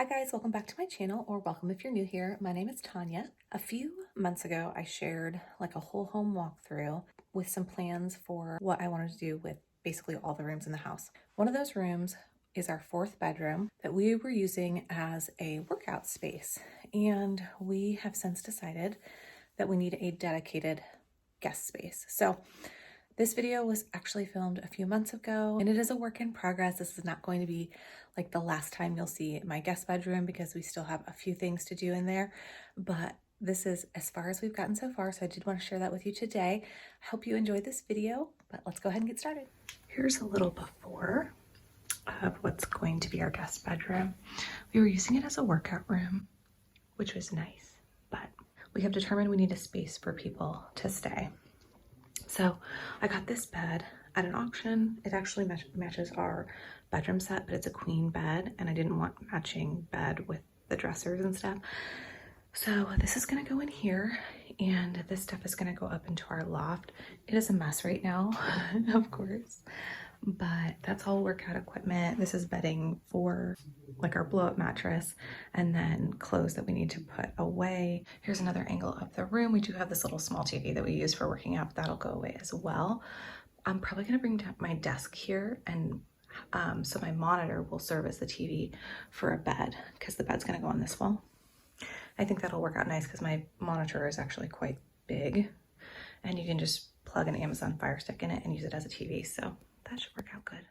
Hi guys, welcome back to my channel, or welcome if you're new here. My name is Tanya. A few months ago, I shared like a whole home walkthrough with some plans for what I wanted to do with basically all the rooms in the house. One of those rooms is our fourth bedroom that we were using as a workout space. And we have since decided that we need a dedicated guest space. So this video was actually filmed a few months ago, and it is a work in progress. This is not going to be like the last time you'll see my guest bedroom because we still have a few things to do in there, but this is as far as we've gotten so far, so I did want to share that with you today. I hope you enjoyed this video, but let's go ahead and get started. Here's a little before of what's going to be our guest bedroom. We were using it as a workout room, which was nice, but we have determined we need a space for people to stay. So I got this bed at an auction. It actually matches our bedroom set, but it's a queen bed, and I didn't want matching bed with the dressers and stuff. So this is gonna go in here, and this stuff is gonna go up into our loft. It is a mess right now, of course, but that's all workout equipment. This is bedding for like our blow-up mattress, and then clothes that we need to put away. Here's another angle of the room. We do have this little small TV that we use for working out, but that'll go away as well. I'm probably gonna bring down my desk here, and so my monitor will serve as the TV for a bed, because the bed's gonna go on this wall. I think that'll work out nice because my monitor is actually quite big, and you can just plug an Amazon Fire Stick in it and use it as a TV, so that should work out good.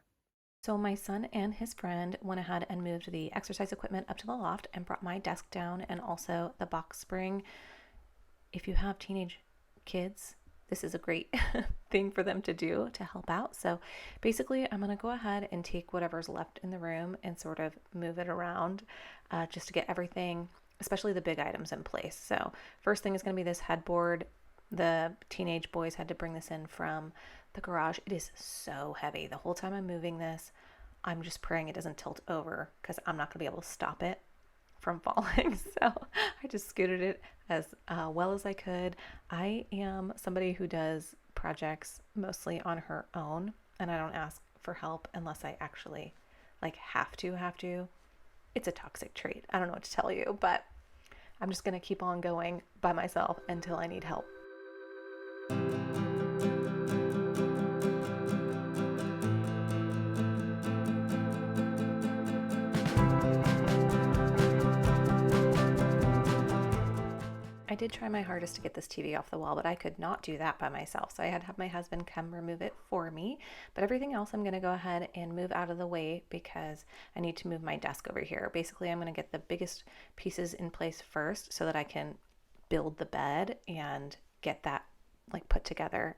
So my son and his friend went ahead and moved the exercise equipment up to the loft and brought my desk down, and also the box spring. If you have teenage kids, this is a great thing for them to do to help out. So basically I'm gonna go ahead and take whatever's left in the room and sort of move it around just to get everything, especially the big items, in place. So first thing is gonna be this headboard. The teenage boys had to bring this in from the garage. It is so heavy. The whole time I'm moving this, I'm just praying it doesn't tilt over because I'm not gonna be able to stop it from falling. So I just scooted it as well as I could. I am somebody who does projects mostly on her own, and I don't ask for help unless I actually like have to. It's a toxic trait. I don't know what to tell you, but I'm just gonna keep on going by myself until I need help. I did try my hardest to get this TV off the wall, but I could not do that by myself. So I had to have my husband come remove it for me. But everything else I'm going to go ahead and move out of the way because I need to move my desk over here. Basically, I'm going to get the biggest pieces in place first so that I can build the bed and get that like put together.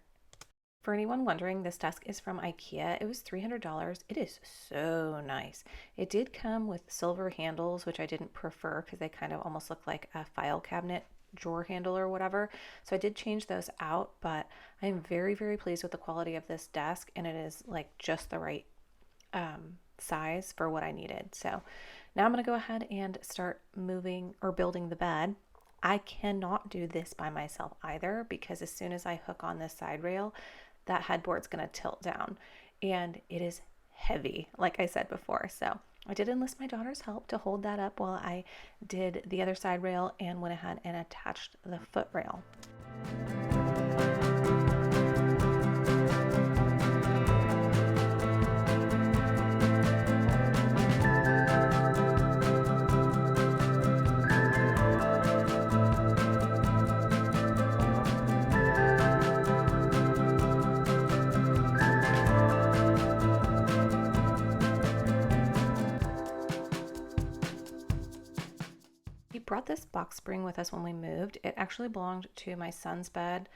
For anyone wondering, this desk is from IKEA. It was $300. It is so nice. It did come with silver handles, which I didn't prefer because they kind of almost look like a file cabinet drawer handle or whatever. So I did change those out, but I am very, very pleased with the quality of this desk, and it is like just the right size for what I needed. So now I'm going to go ahead and start moving or building the bed. I cannot do this by myself either because as soon as I hook on this side rail, that headboard's going to tilt down, and it is heavy, like I said before. So I did enlist my daughter's help to hold that up while I did the other side rail and went ahead and attached the foot rail. We brought this box spring with us when we moved. It actually belonged to my son's bed.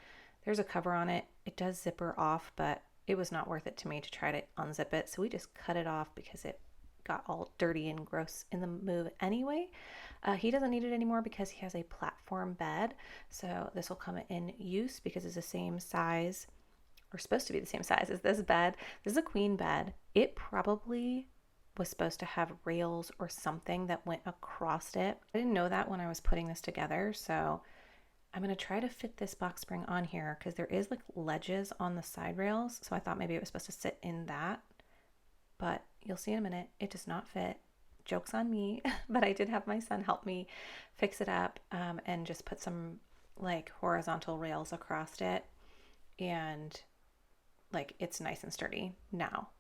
There's a cover on it. It does zipper off, but it was not worth it to me to try to unzip it. So we just cut it off because it got all dirty and gross in the move anyway. He doesn't need it anymore because he has a platform bed. So this will come in use because it's the same size, or supposed to be the same size as this bed. This is a queen bed. It probably was supposed to have rails or something that went across it. I didn't know that when I was putting this together, so I'm going to try to fit this box spring on here because there is like ledges on the side rails, so I thought maybe it was supposed to sit in that, but you'll see in a minute, it does not fit joke's on me, but I did have my son help me fix it up and just put some like horizontal rails across it, and like it's nice and sturdy now.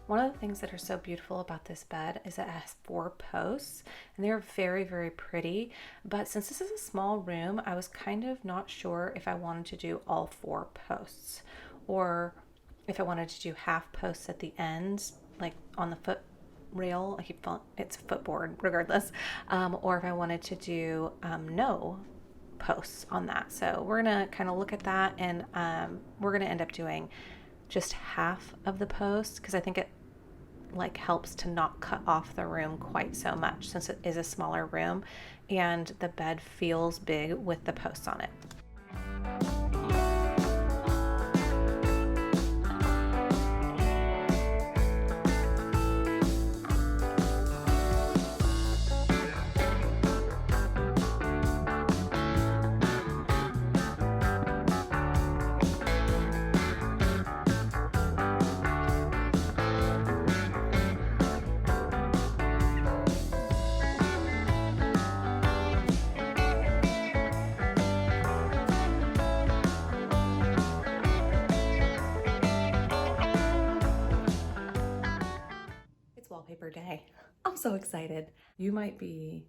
One of the things that are so beautiful about this bed is it has 4 posts, and they're very, very pretty. But since this is a small room, I was kind of not sure if I wanted to do all 4 posts, or if I wanted to do half posts at the ends, like on the foot rail. I keep calling it's footboard regardless, or if I wanted to do no posts on that. So we're gonna kind of look at that, and we're gonna end up doing just half of the posts because I think it like helps to not cut off the room quite so much since it is a smaller room and the bed feels big with the posts on it. Wallpaper day. I'm so excited. You might be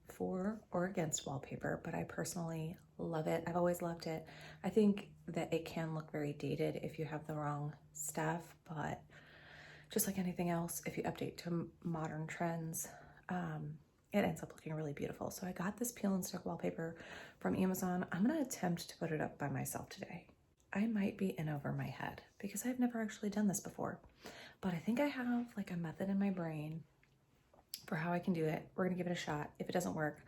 for or against wallpaper, but I personally love it. I've always loved it. I think that it can look very dated if you have the wrong stuff, but just like anything else, if you update to modern trends, it ends up looking really beautiful. So I got this peel and stick wallpaper from Amazon. I'm gonna attempt to put it up by myself today. I might be in over my head because I've never actually done this before, but I think I have like a method in my brain for how I can do it. We're gonna give it a shot. If it doesn't work,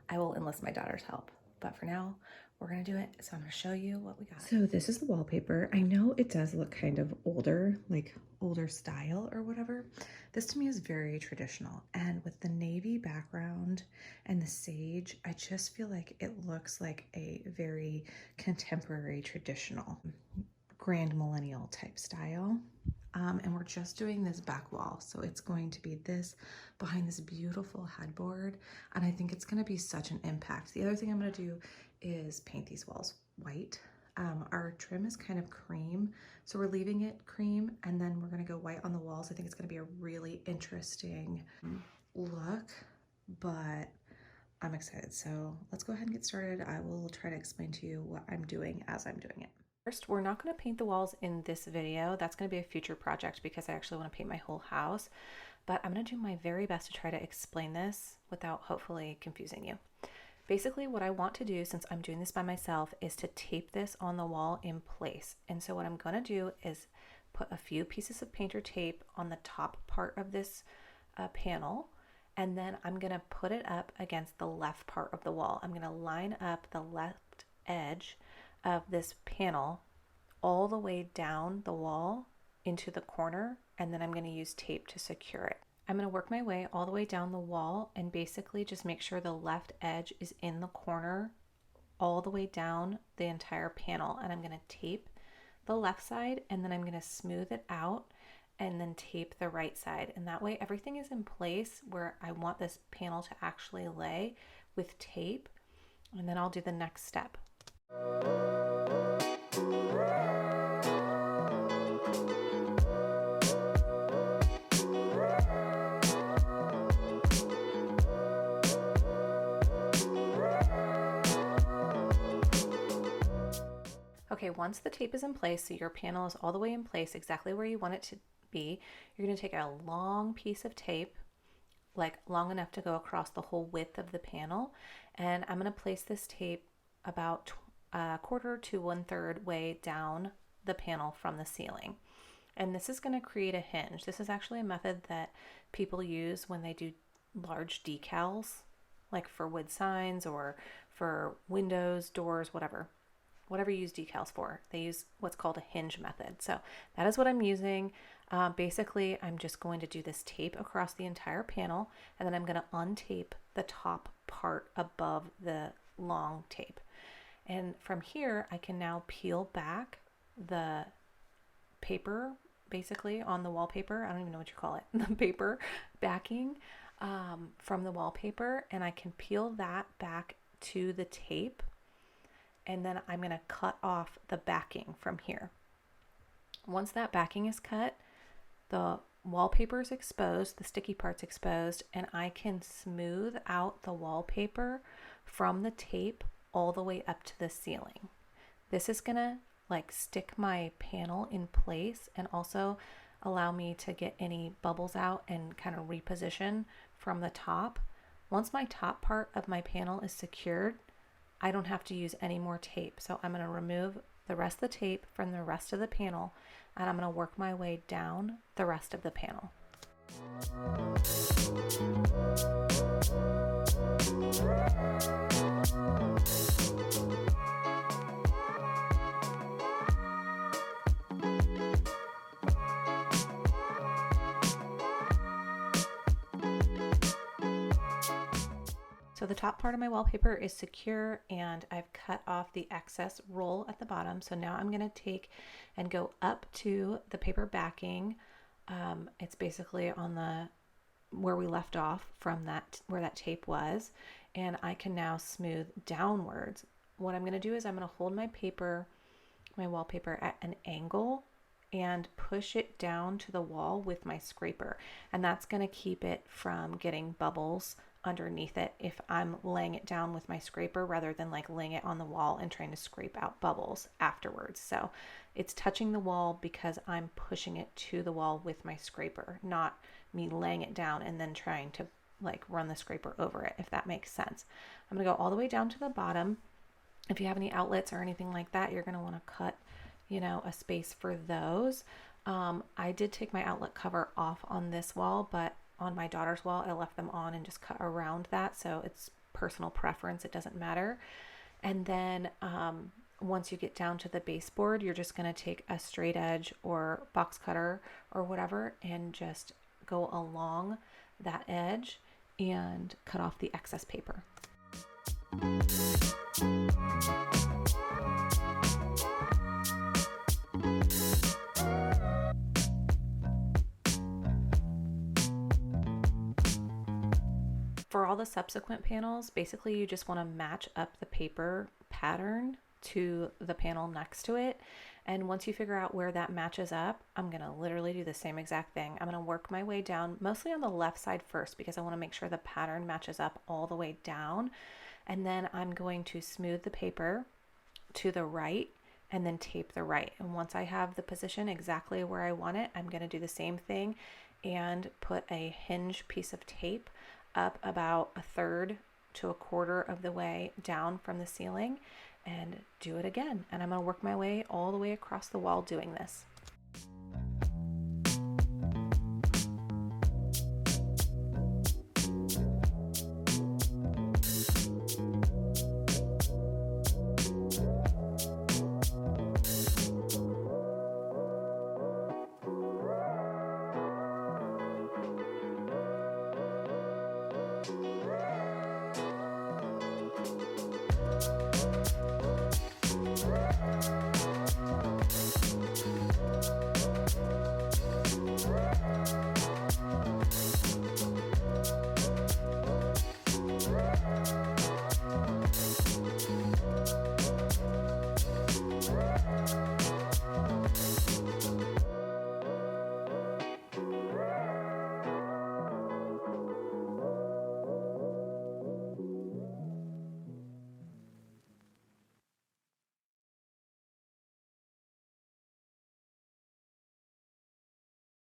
I will enlist my daughter's help. But for now, we're gonna do it. So I'm gonna show you what we got. So this is the wallpaper. I know it does look kind of older, like older style or whatever. This to me is very traditional. And with the navy background and the sage, I just feel like it looks like a very contemporary, traditional, grand millennial type style. And we're just doing this back wall. So it's going to be this behind this beautiful headboard. And I think it's gonna be such an impact. The other thing I'm gonna do is paint these walls white. Our trim is kind of cream, so we're leaving it cream, and then we're gonna go white on the walls. I think it's gonna be a really interesting look, but I'm excited. So let's go ahead and get started. I will try to explain to you what I'm doing as I'm doing it. First, we're not going to paint the walls in this video. That's going to be a future project because I actually want to paint my whole house, but I'm going to do my very best to try to explain this without hopefully confusing you. Basically, what I want to do, since I'm doing this by myself, is to tape this on the wall in place. And so what I'm going to do is put a few pieces of painter tape on the top part of this panel, and then I'm going to put it up against the left part of the wall. I'm going to line up the left edge of this panel all the way down the wall into the corner, and then I'm going to use tape to secure it. I'm going to work my way all the way down the wall and basically just make sure the left edge is in the corner all the way down the entire panel, and I'm going to tape the left side, and then I'm going to smooth it out and then tape the right side, and that way everything is in place where I want this panel to actually lay with tape, and then I'll do the next step. Okay, once the tape is in place, so your panel is all the way in place exactly where you want it to be, you're going to take a long piece of tape, like long enough to go across the whole width of the panel, and I'm going to place this tape about a quarter to 1/3 way down the panel from the ceiling. And this is going to create a hinge. This is actually a method that people use when they do large decals, like for wood signs or for windows, doors, whatever you use decals for. They use what's called a hinge method. So that is what I'm using. Basically, I'm just going to do this tape across the entire panel, and then I'm going to untape the top part above the long tape. And from here, I can now peel back the paper, basically on the wallpaper. I don't even know what you call it, the paper backing from the wallpaper, and I can peel that back to the tape, and then I'm going to cut off the backing from here. Once that backing is cut, the wallpaper is exposed, the sticky part's exposed, and I can smooth out the wallpaper from the tape all the way up to the ceiling. This is gonna like stick my panel in place and also allow me to get any bubbles out and kind of reposition from the top. Once my top part of my panel is secured, I don't have to use any more tape. So I'm going to remove the rest of the tape from the rest of the panel, and I'm going to work my way down the rest of the panel. So the top part of my wallpaper is secure, and I've cut off the excess roll at the bottom. So now I'm going to take and go up to the paper backing. It's basically on the where we left off from that, where that tape was, and I can now smooth downwards. What I'm going to do is I'm going to hold my wallpaper at an angle and push it down to the wall with my scraper, and that's going to keep it from getting bubbles underneath it if I'm laying it down with my scraper rather than like laying it on the wall and trying to scrape out bubbles afterwards. So it's touching the wall because I'm pushing it to the wall with my scraper, not me laying it down and then trying to like run the scraper over it, if that makes sense. I'm going to go all the way down to the bottom. If you have any outlets or anything like that, you're going to want to cut, a space for those. I did take my outlet cover off on this wall, but on my daughter's wall, I left them on and just cut around that. So it's personal preference. It doesn't matter. And then once you get down to the baseboard, you're just going to take a straight edge or box cutter or whatever and just go along that edge and cut off the excess paper. For all the subsequent panels, basically you just want to match up the paper pattern to the panel next to it. And once you figure out where that matches up, I'm going to literally do the same exact thing. I'm going to work my way down, mostly on the left side first, because I want to make sure the pattern matches up all the way down. And then I'm going to smooth the paper to the right and then tape the right. And once I have the position exactly where I want it, I'm going to do the same thing and put a hinge piece of tape up about a third to a quarter of the way down from the ceiling and do it again. And I'm going to work my way all the way across the wall doing this.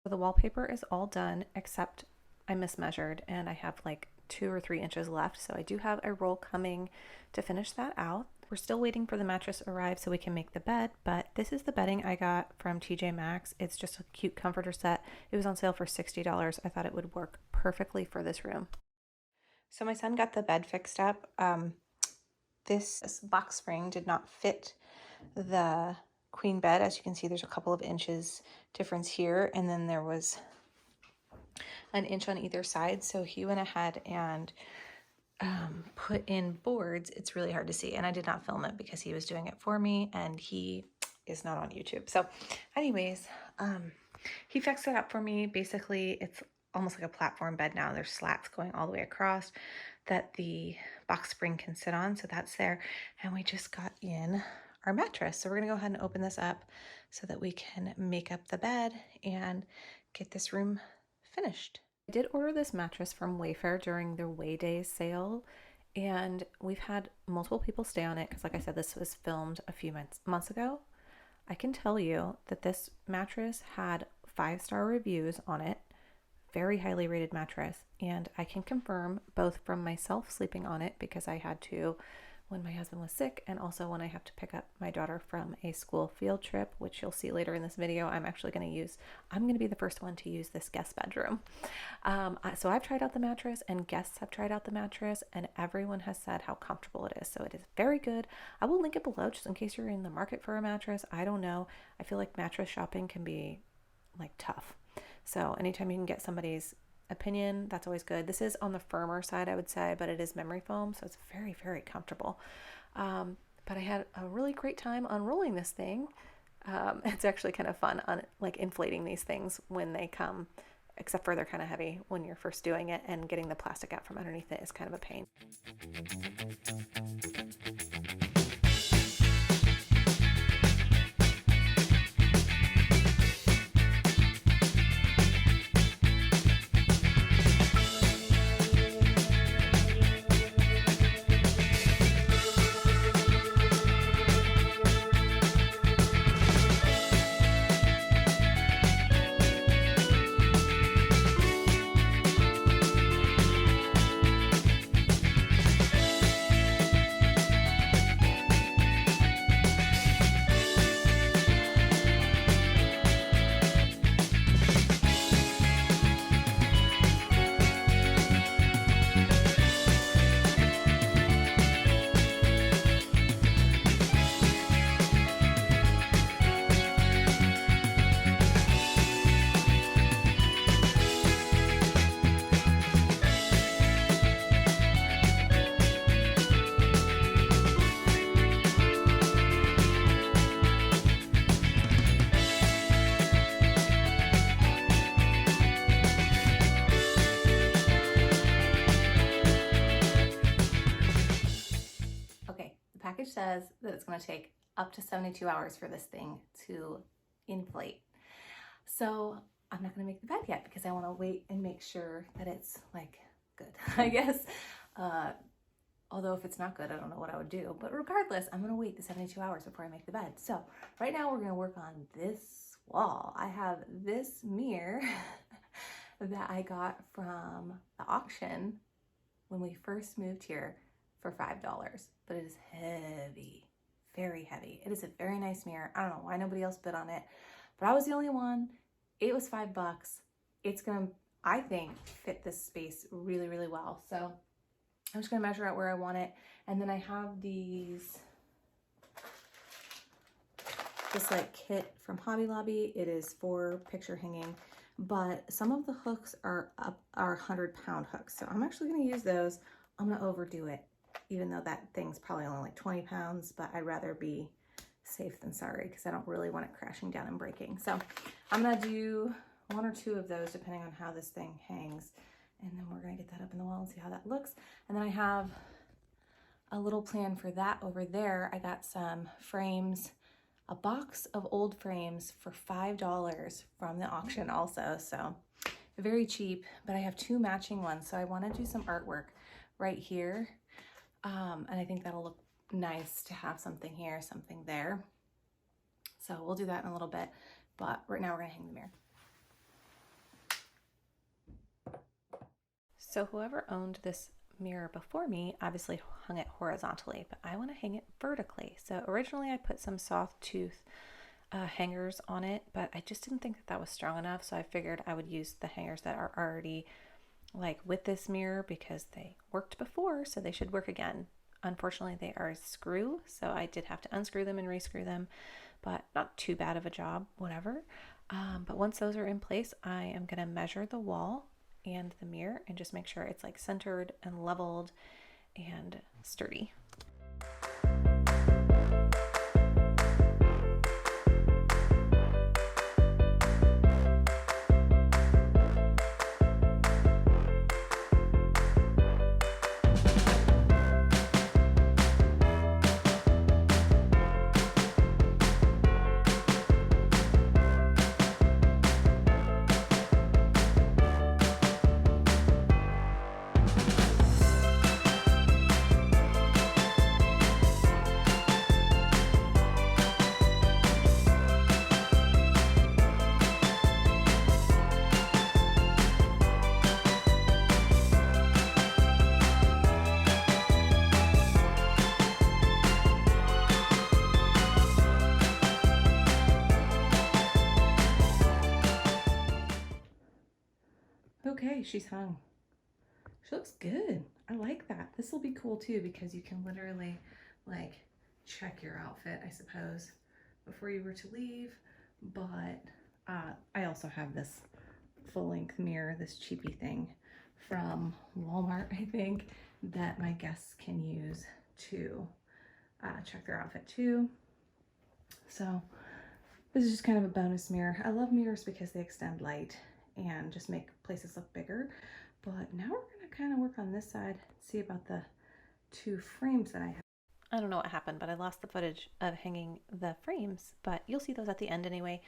The wallpaper is all done except I mismeasured and I have like 2 or 3 inches left. So I do have a roll coming to finish that out. We're still waiting for the mattress to arrive so we can make the bed, but this is the bedding I got from TJ Maxx. It's just a cute comforter set. It was on sale for $60. I thought it would work perfectly for this room. So my son got the bed fixed up. This box spring did not fit the queen bed. As you can see, there's a couple of inches difference here, and then there was an inch on either side. So he went ahead and put in boards. It's really hard to see, and I did not film it because he was doing it for me, and he is not on YouTube. So anyways, he fixed it up for me. Basically, it's almost like a platform bed now. There's slats going all the way across that the box spring can sit on, so that's there. And we just got in our mattress. So we're gonna go ahead and open this up so that we can make up the bed and get this room finished. I did order this mattress from Wayfair during their Way Days sale, and we've had multiple people stay on it because, like I said, this was filmed a few months ago. I can tell you that this mattress had 5-star reviews on it, very highly rated mattress, and I can confirm both from myself sleeping on it because I had to when my husband was sick, and also when I have to pick up my daughter from a school field trip, which you'll see later in this video. I'm going to be the first one to use this guest bedroom. So I've tried out the mattress, and guests have tried out the mattress, and everyone has said how comfortable it is. So it is very good. I will link it below just in case you're in the market for a mattress. I don't know. I feel like mattress shopping can be like tough. So anytime you can get somebody's opinion, that's always good. This is on the firmer side, I would say, but it is memory foam, so it's very, very comfortable. But I had a really great time unrolling this thing. It's actually kind of fun on like inflating these things when they come, except for they're kind of heavy when you're first doing it, and getting the plastic out from underneath it is kind of a pain. Package says that it's going to take up to 72 hours for this thing to inflate. So I'm not going to make the bed yet because I want to wait and make sure that it's like good, I guess. Although if it's not good, I don't know what I would do. But regardless, I'm going to wait the 72 hours before I make the bed. So right now we're going to work on this wall. I have this mirror that I got from the auction when we first moved here for $5, but it is heavy, very heavy. It is a very nice mirror. I don't know why nobody else bid on it, but I was the only one. It was $5. It's gonna, I think, fit this space really, really well. So I'm just gonna measure out where I want it. And then I have this like kit from Hobby Lobby. It is for picture hanging, but some of the hooks are 100-pound hooks. So I'm actually gonna use those. I'm gonna overdo it, even though that thing's probably only like 20 pounds, but I'd rather be safe than sorry because I don't really want it crashing down and breaking. So I'm gonna do 1 or 2 of those depending on how this thing hangs. And then we're gonna get that up in the wall and see how that looks. And then I have a little plan for that over there. I got some frames, a box of old frames for $5 from the auction also. So very cheap, but I have 2 matching ones. So I wanna do some artwork right here. And I think that'll look nice to have something here, something there. So we'll do that in a little bit, but right now we're gonna hang the mirror. So whoever owned this mirror before me obviously hung it horizontally, but I want to hang it vertically. So originally I put some soft tooth hangers on it, but I just didn't think that that was strong enough. So I figured I would use the hangers that are already like with this mirror because they worked before, so they should work again. Unfortunately, they are a screw, so I did have to unscrew them and rescrew them, but not too bad of a job, whatever. But once those are in place, I am going to measure the wall and the mirror and just make sure it's like centered and leveled and sturdy. Okay, she's hung. She looks good. I like that. This will be cool too because you can literally like check your outfit, I suppose, before you were to leave. But I also have this full-length mirror, this cheapy thing from Walmart, I think, that my guests can use to check their outfit too. So this is just kind of a bonus mirror. I love mirrors because they extend light and just make places look bigger. But now we're gonna kind of work on this side, see about the two frames that I have. I don't know what happened, but I lost the footage of hanging the frames, but you'll see those at the end anyway.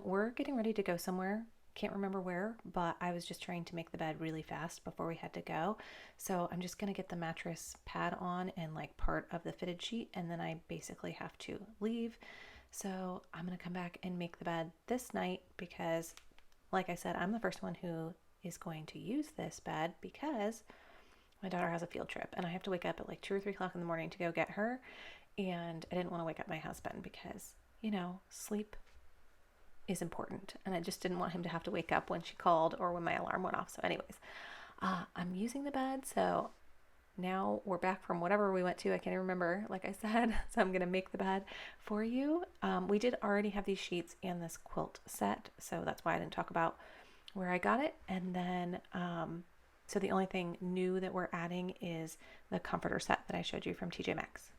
We're getting ready to go somewhere. Can't remember where, but I was just trying to make the bed really fast before we had to go. So I'm just gonna get the mattress pad on and like part of the fitted sheet, and then I basically have to leave. So I'm gonna come back and make the bed this night because, like I said, I'm the first one who is going to use this bed because my daughter has a field trip and I have to wake up at like 2 or 3 o'clock in the morning to go get her. And I didn't want to wake up my husband because, you know, sleep is important. And I just didn't want him to have to wake up when she called or when my alarm went off. So anyways, I'm using the bed. So now we're back from whatever we went to. I can't even remember, like I said. So I'm going to make the bed for you. We did already have these sheets and this quilt set. So that's why I didn't talk about where I got it. And then, so the only thing new that we're adding is the comforter set that I showed you from TJ Maxx.